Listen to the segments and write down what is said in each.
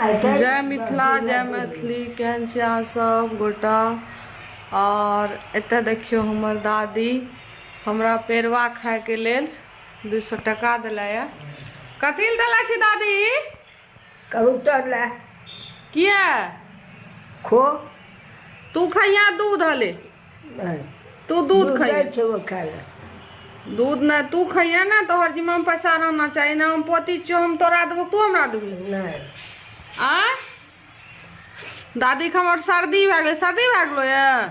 जय मिथिला जय मैथिली केहन छी अहाँ सब गोटा। और एतऽ देखियो हमर दादी हमरा पेड़वा खाए के लेल 200 टका दिला या। कथी ल दिला छी दादी? कबूतर ला। किया? खो। तू खैया दूध हले। नहीं तू दूध खैया। वो खाए दूध ना तू खैया ना, तोहर जिम्मा में पैसा रहना चाहिए ना। हम पोती छो, हम तोरा देबो तू हमरा देबी। नहीं आ दादी के हमर सर्दी भए गेलै। सर्दी भए गेलो या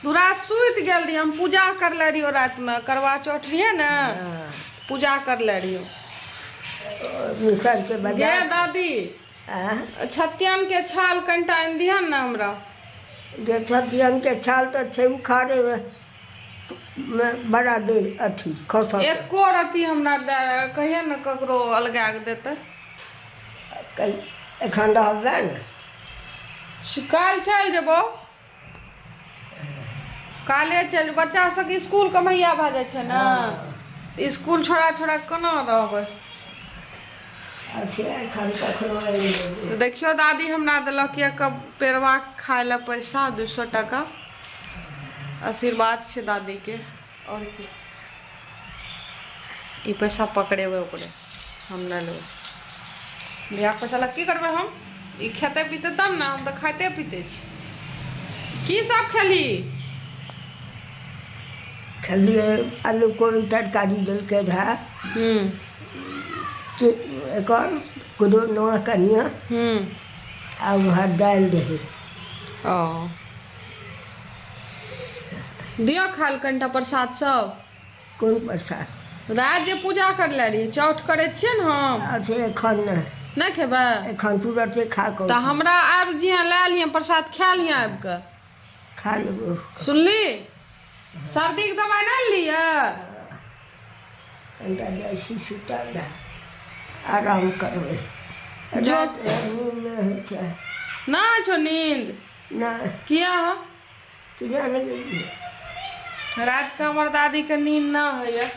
तू रात सुति गेल रही। हम पूजा करले रहियो रात में, करवा चौथ रहिए ना, पूजा करले रहियो। गे दादी छतियन के छाल कनिटा आनि दिहन ना हमरा। जे छतियन के छाल तो छै उखाड़े में बड़ा दे अथी खसल। एको रति हमरा कहिए ना ककरो अलगा के देते। एखन रहबै ने काल चल जेबो। काले चल, बच्चा सबके स्कूल कमैया भए जाइ छै ना। स्कूल छोड़ा छोड़ा केना रहबै। तो देखियो दादी हमरा दिलक एक पेड़वा खाए ला पैसा 200 टका। आशीर्वाद छै दादी के। और की ई पैसा पकड़ेबै ओकरे हम ले लेबै। बियाह पैसा लग की करबै हम? ई खेते पीते तब ना। हम तो खाते पीते छी। की सब खेली? खेलिए आलू कोबी तरकारी देलकै रहे। एकर कुदुना कनिया आ वहाँ दालि रहे। ओ दियो खाल कनिटा प्रसाद सब। कोन प्रसाद? रात जे पूजा करले रही, चौठ करे छियै न हम। अच्छा एखन नहीं खेबै? एखन तुरंते खा के तो हमरा आबि जिया लै लिया प्रसाद खा लिया आबि के। खा लेबो। सुनली? सर्दी के दवाई नहीं लिया? कनिटा जाइ छी सुतल रह, आराम करबै। रात नींद नहीं होइ छै। ना होइ छौ नींद? नहीं। किया हो? किया नहीं? रात के हमर दादी के नींद ना होइए।